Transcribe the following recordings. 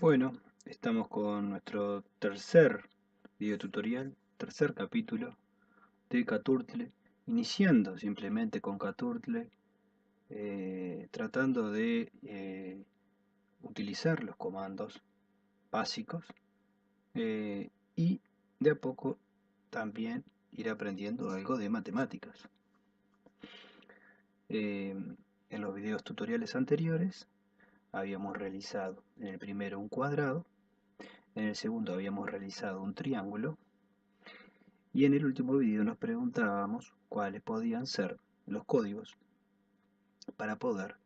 Bueno, estamos con nuestro tercer video tutorial, tercer capítulo de Caturtle, iniciando simplemente con Caturtle, tratando de utilizar los comandos básicos y de a poco también ir aprendiendo algo de matemáticas. En los videos tutoriales anteriores habíamos realizado en el primero un cuadrado, en el segundo habíamos realizado un triángulo y en el último video nos preguntábamos cuáles podían ser los códigos para poder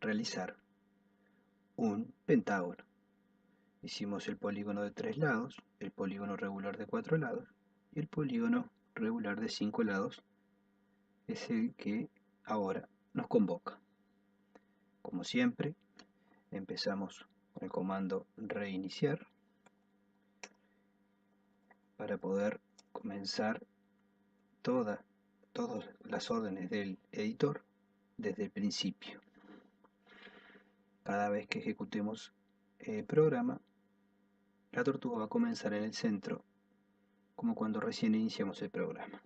realizar un pentágono. Hicimos el polígono de 3 lados, el polígono regular de 4 lados y el polígono regular de 5 lados es el que ahora nos convoca. Como siempre, empezamos con el comando reiniciar para poder comenzar todas las órdenes del editor desde el principio. Cada vez que ejecutemos el programa, la tortuga va a comenzar en el centro, como cuando recién iniciamos el programa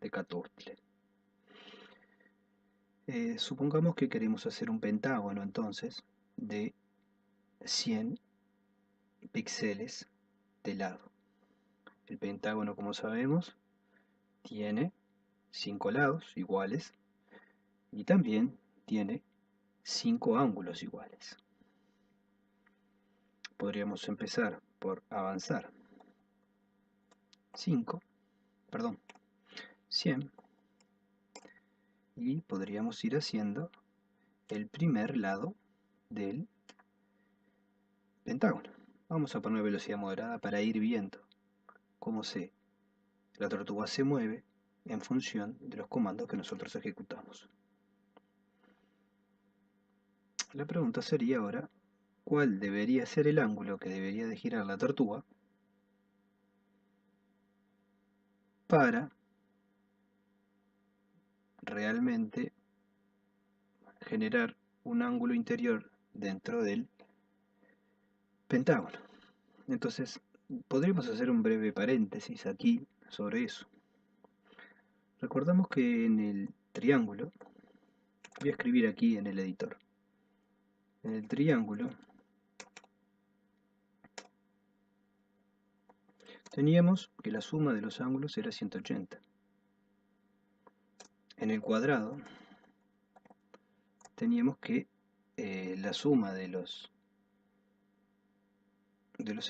de Caturtle. Supongamos que queremos hacer un pentágono entonces de 100 píxeles de lado. El pentágono, como sabemos, tiene 5 lados iguales y también tiene 5 ángulos iguales. Podríamos empezar por avanzar 100 y podríamos ir haciendo el primer lado del pentágono. Vamos a poner velocidad moderada para ir viendo cómo la tortuga se mueve en función de los comandos que nosotros ejecutamos. La pregunta sería ahora, ¿cuál debería ser el ángulo que debería de girar la tortuga para realmente generar un ángulo interior dentro del pentágono? Entonces, podríamos hacer un breve paréntesis aquí sobre eso. Recordamos que en el triángulo, voy a escribir aquí en el editor, en el triángulo teníamos que la suma de los ángulos era 180. En el cuadrado teníamos que la suma de los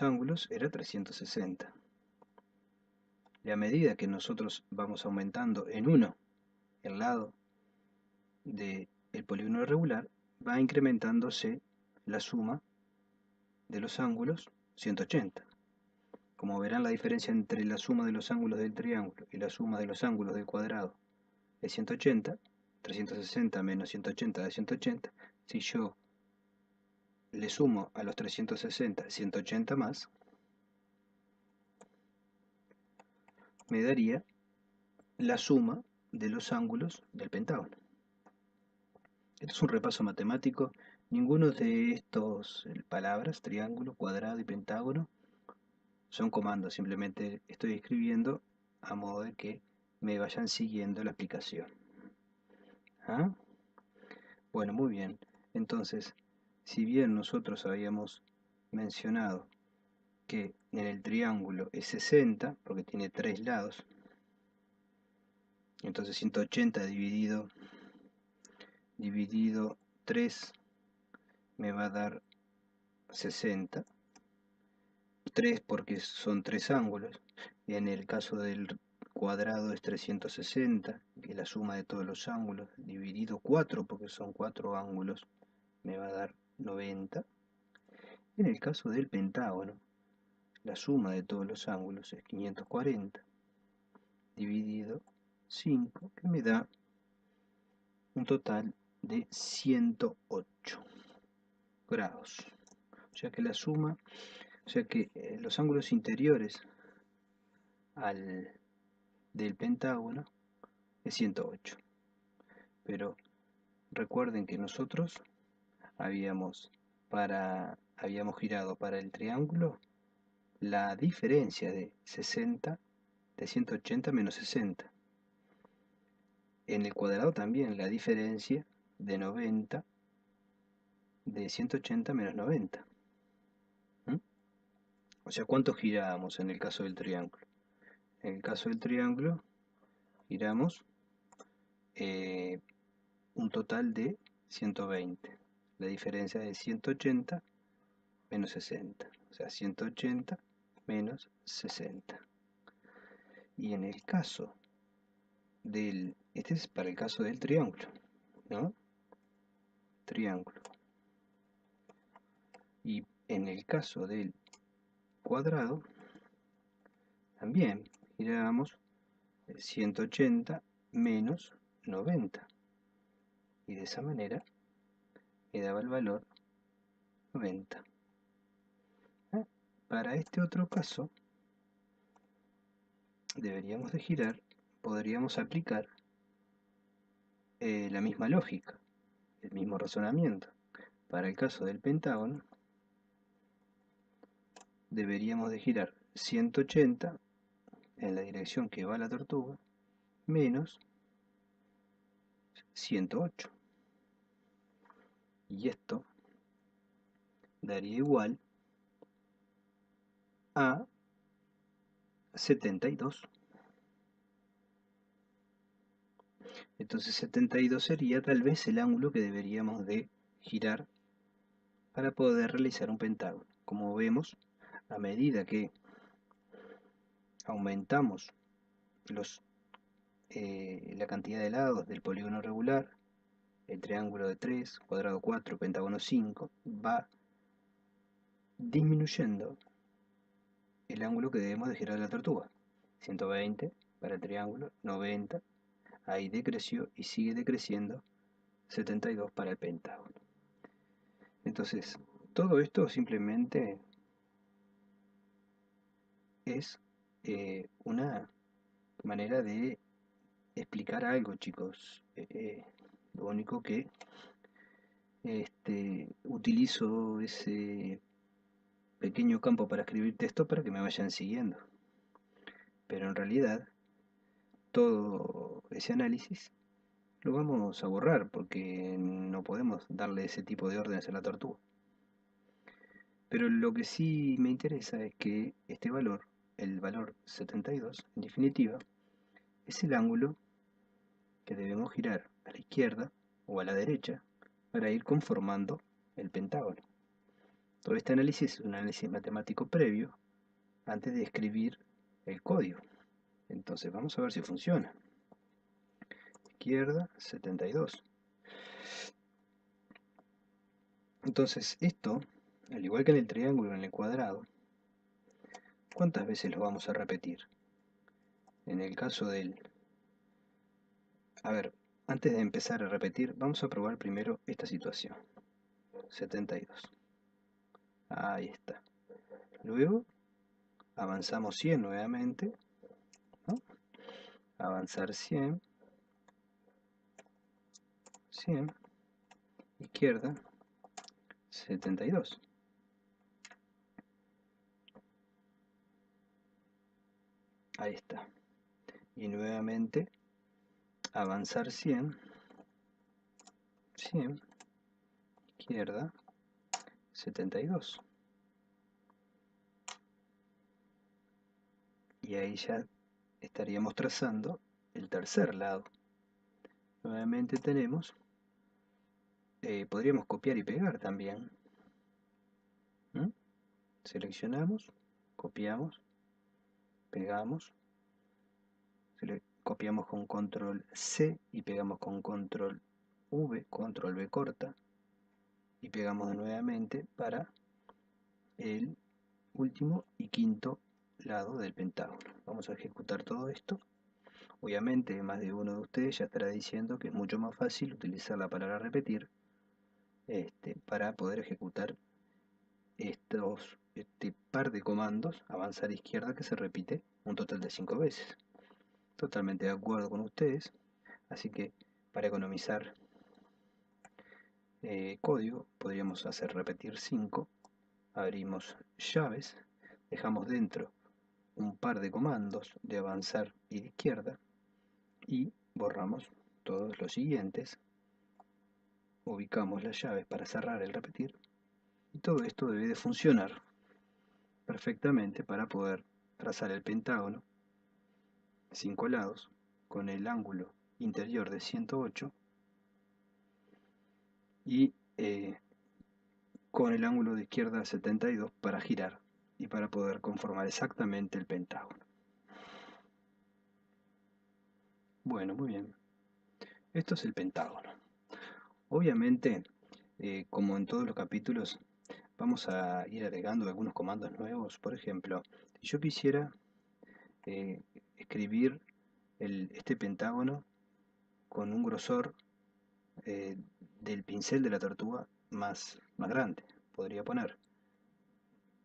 ángulos era 360. Y a medida que nosotros vamos aumentando en 1 el lado del polígono regular, va incrementándose la suma de los ángulos 180. Como verán, la diferencia entre la suma de los ángulos del triángulo y la suma de los ángulos del cuadrado es 180, 360 menos 180 de 180. Si yo le sumo a los 360 180 más, me daría la suma de los ángulos del pentágono. Esto es un repaso matemático. Ninguno de estos palabras, triángulo, cuadrado y pentágono, son comandos. Simplemente estoy escribiendo a modo de que me vayan siguiendo la explicación. ¿Ah? Bueno, muy bien. Entonces, si bien nosotros habíamos mencionado que en el triángulo es 60, porque tiene 3 lados, entonces 180 dividido 3 me va a dar 60. 3 porque son 3 ángulos. En el caso del cuadrado es 360, que es la suma de todos los ángulos, dividido 4 porque son 4 ángulos, me va a dar 90. En el caso del pentágono, la suma de todos los ángulos es 540, dividido 5, que me da un total de 108 grados. O sea que la suma, o sea que los ángulos interiores del pentágono es 108. Pero recuerden que nosotros habíamos, para habíamos girado para el triángulo la diferencia de 180 menos 60. En el cuadrado también la diferencia de 90 de 180 menos 90. ¿Mm? O sea, ¿cuánto girábamos en el caso del triángulo? En el caso del triángulo giramos un total de 120. La diferencia de 180 menos 60. O sea, 180 menos 60. Y en el caso este es para el caso del triángulo, ¿no? Triángulo. Y en el caso del cuadrado, también girábamos 180 menos 90. Y de esa manera me daba el valor 90. Para este otro caso, deberíamos de girar, podríamos aplicar la misma lógica, el mismo razonamiento. Para el caso del pentágono, deberíamos de girar 180 en la dirección que va la tortuga, menos 108. Y esto daría igual a 72. Entonces 72 sería tal vez el ángulo que deberíamos de girar para poder realizar un pentágono. Como vemos, a medida que aumentamos la cantidad de lados del polígono regular, el triángulo de 3, cuadrado 4, pentágono 5, va disminuyendo el ángulo que debemos de girar la tortuga. 120 para el triángulo, 90, ahí decreció y sigue decreciendo, 72 para el pentágono. Entonces, todo esto simplemente es una manera de explicar algo, chicos. Lo único que utilizo ese pequeño campo para escribir texto para que me vayan siguiendo. Pero en realidad, todo ese análisis lo vamos a borrar porque no podemos darle ese tipo de órdenes a la tortuga. Pero lo que sí me interesa es que este valor, el valor 72, en definitiva, es el ángulo que debemos girar a la izquierda o a la derecha para ir conformando el pentágono. Todo este análisis es un análisis matemático previo antes de escribir el código. Entonces vamos a ver si funciona. Izquierda 72. Entonces esto, al igual que en el triángulo, en el cuadrado, ¿cuántas veces lo vamos a repetir? En el caso del... A ver, antes de empezar a repetir, vamos a probar primero esta situación. 72. Ahí está. Luego avanzamos 100 nuevamente, ¿no? Avanzar 100, 100, izquierda 72. Ahí está. Y nuevamente avanzar 100, 100, izquierda 72. Y ahí ya estaríamos trazando el tercer lado. Nuevamente tenemos, podríamos copiar y pegar también. Seleccionamos, copiamos, pegamos, copiamos con control C y pegamos con control V, control V corta, y pegamos nuevamente para el último y quinto lado del pentágono. Vamos a ejecutar todo esto. Obviamente más de uno de ustedes ya estará diciendo que es mucho más fácil utilizar la palabra repetir para poder ejecutar este par de comandos, avanzar a izquierda, que se repite un total de 5 veces. Totalmente de acuerdo con ustedes, así que para economizar código podríamos hacer repetir 5 abrimos llaves, dejamos dentro un par de comandos de avanzar y de izquierda y borramos todos los siguientes, ubicamos las llaves para cerrar el repetir y todo esto debe de funcionar perfectamente para poder trazar el pentágono 5 lados con el ángulo interior de 108 y con el ángulo de izquierda 72 para girar y para poder conformar exactamente el pentágono. Bueno, muy bien. Esto es el pentágono. Obviamente, como en todos los capítulos, vamos a ir agregando algunos comandos nuevos. Por ejemplo, si yo quisiera escribir este pentágono con un grosor del pincel de la tortuga más grande, podría poner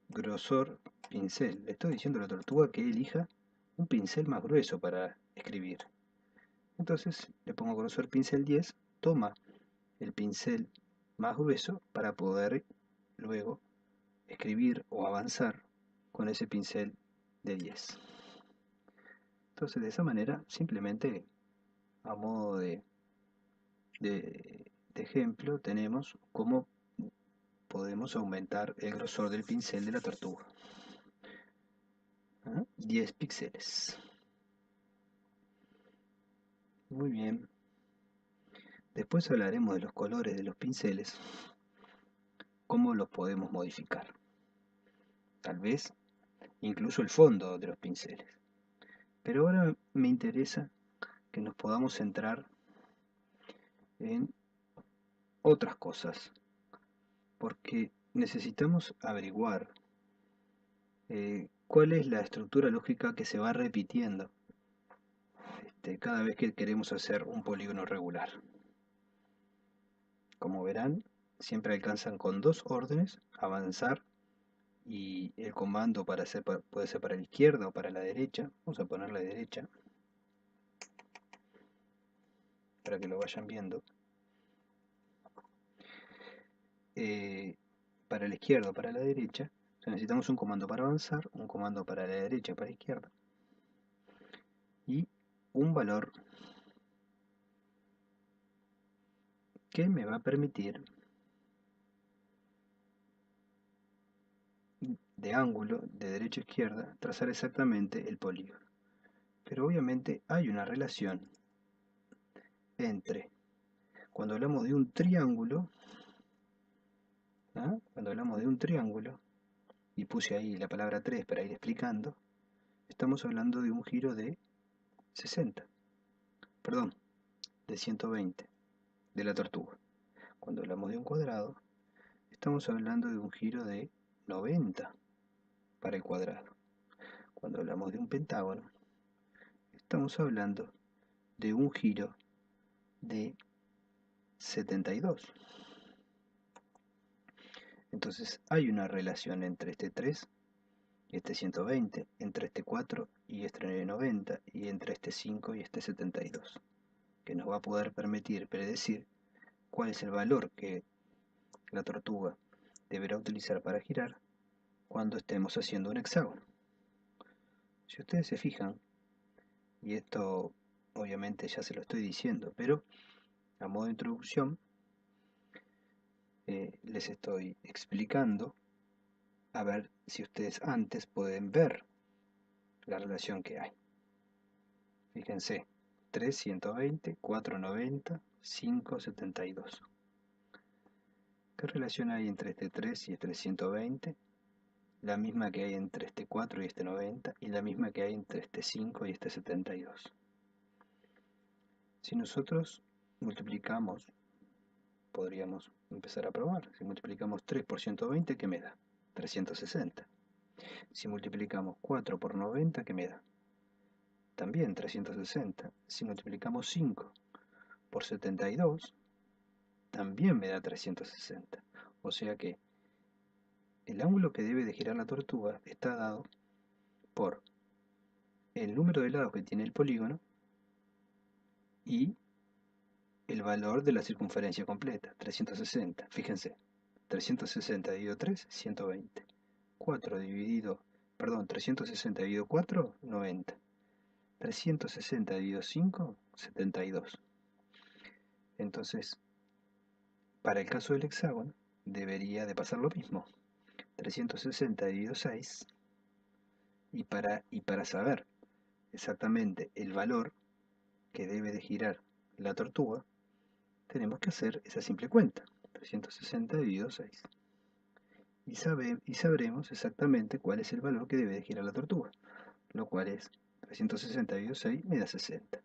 grosor pincel. Le estoy diciendo a la tortuga que elija un pincel más grueso para escribir. Entonces le pongo grosor pincel 10, toma el pincel más grueso para poder luego escribir o avanzar con ese pincel de 10. Entonces de esa manera, simplemente a modo de ejemplo, tenemos cómo podemos aumentar el grosor del pincel de la tortuga. 10 píxeles. Muy bien. Después hablaremos de los colores de los pinceles, cómo los podemos modificar. Tal vez incluso el fondo de los pinceles. Pero ahora me interesa que nos podamos centrar en otras cosas, porque necesitamos averiguar cuál es la estructura lógica que se va repitiendo cada vez que queremos hacer un polígono regular. Como verán, siempre alcanzan con 2 órdenes, avanzar, y el comando para hacer, puede ser para la izquierda o para la derecha. Vamos a poner la derecha para que lo vayan viendo. Para la izquierda o para la derecha, o sea, necesitamos un comando para avanzar, un comando para la derecha o para la izquierda, y un valor que me va a permitir de ángulo de derecha a izquierda trazar exactamente el polígono. Pero obviamente hay una relación entre, cuando hablamos de un triángulo, cuando hablamos de un triángulo, y puse ahí la palabra 3 para ir explicando, estamos hablando de un giro de 60, perdón, de 120 de la tortuga. Cuando hablamos de un cuadrado, estamos hablando de un giro de 90 para el cuadrado. Cuando hablamos de un pentágono, estamos hablando de un giro de 72. Entonces hay una relación entre este 3 y este 120, entre este 4 y este 90, y entre este 5 y este 72, que nos va a poder permitir predecir cuál es el valor que la tortuga deberá utilizar para girar cuando estemos haciendo un hexágono. Si ustedes se fijan, y esto obviamente ya se lo estoy diciendo, pero a modo de introducción les estoy explicando, a ver si ustedes antes pueden ver la relación que hay. Fíjense, 3, 120, 4, 90, 5, 72. ¿Qué relación hay entre este 3 y este 120? La misma que hay entre este 4 y este 90, y la misma que hay entre este 5 y este 72. Si nosotros multiplicamos, podríamos empezar a probar. Si multiplicamos 3 por 120, ¿qué me da? 360. Si multiplicamos 4 por 90, ¿qué me da? También 360. Si multiplicamos 5 por 72, también me da 360. O sea que el ángulo que debe de girar la tortuga está dado por el número de lados que tiene el polígono y el valor de la circunferencia completa, 360. Fíjense, 360 dividido 3, 120. 360 dividido 4, 90. 360 dividido 5, 72. Entonces, para el caso del hexágono, debería de pasar lo mismo. 360 dividido 6. Y para saber exactamente el valor que debe de girar la tortuga, tenemos que hacer esa simple cuenta. 360 dividido 6. Y sabremos exactamente cuál es el valor que debe de girar la tortuga, lo cual es 360 dividido 6 me da 60.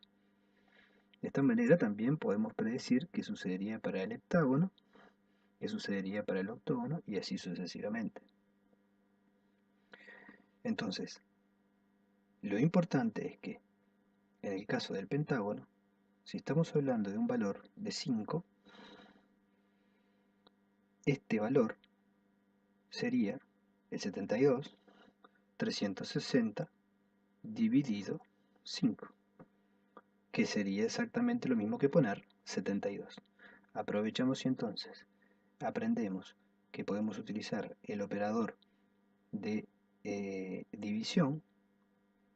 De esta manera también podemos predecir qué sucedería para el heptágono, qué sucedería para el octógono y así sucesivamente. Entonces, lo importante es que en el caso del pentágono, si estamos hablando de un valor de 5, este valor sería el 72, 360 dividido 5, que sería exactamente lo mismo que poner 72. Aprovechamos y entonces aprendemos que podemos utilizar el operador de división,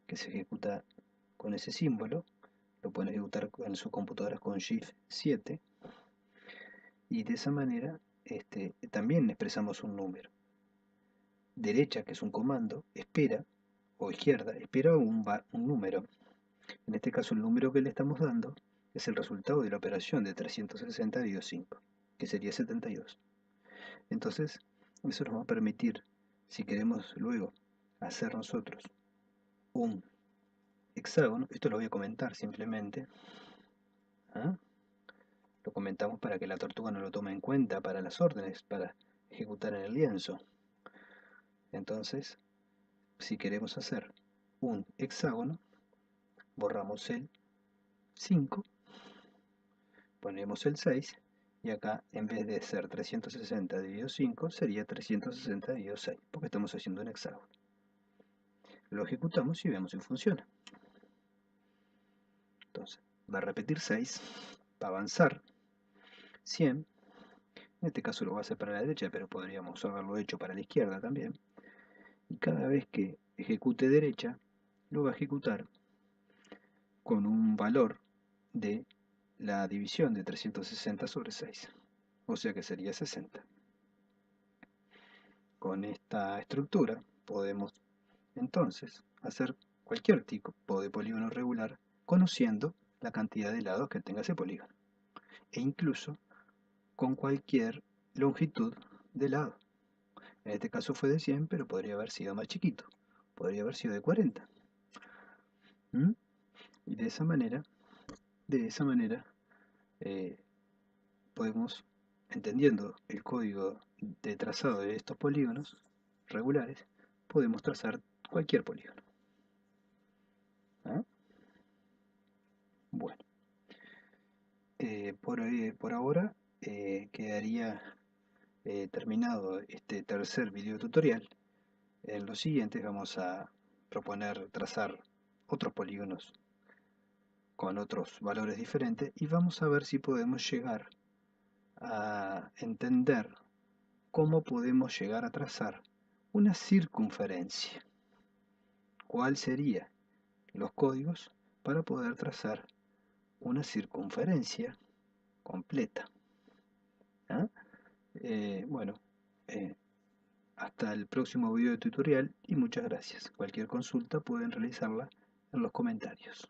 que se ejecuta con ese símbolo, lo pueden ejecutar en sus computadoras con Shift 7, y de esa manera también expresamos un número. Derecha, que es un comando, espera, o izquierda, espera un número. En este caso el número que le estamos dando es el resultado de la operación de 360 dividido 5, que sería 72. Entonces, eso nos va a permitir, si queremos luego hacer nosotros un hexágono, esto lo voy a comentar simplemente, ¿ah? Lo comentamos para que la tortuga no lo tome en cuenta para las órdenes, para ejecutar en el lienzo. Entonces, si queremos hacer un hexágono, borramos el 5, ponemos el 6, y acá en vez de ser 360 dividido 5, sería 360 dividido 6, porque estamos haciendo un hexágono. Lo ejecutamos y vemos si funciona. Entonces, va a repetir 6, va a avanzar 100, en este caso lo va a hacer para la derecha, pero podríamos haberlo hecho para la izquierda también, y cada vez que ejecute derecha, lo va a ejecutar con un valor de la división de 360 sobre 6, o sea que sería 60. Con esta estructura podemos entonces hacer cualquier tipo de polígono regular conociendo la cantidad de lados que tenga ese polígono, e incluso con cualquier longitud de lado. En este caso fue de 100, pero podría haber sido más chiquito, podría haber sido de 40. Y de esa manera eh, podemos, entendiendo el código de trazado de estos polígonos regulares, podemos trazar cualquier polígono. ¿Ah? Bueno, por ahora quedaría terminado este tercer video tutorial. En los siguientes vamos a proponer trazar otros polígonos con otros valores diferentes y vamos a ver si podemos llegar a entender cómo podemos llegar a trazar una circunferencia. ¿Cuál serían los códigos para poder trazar una circunferencia completa? ¿Ah? Bueno, hasta el próximo video tutorial y muchas gracias. Cualquier consulta pueden realizarla en los comentarios.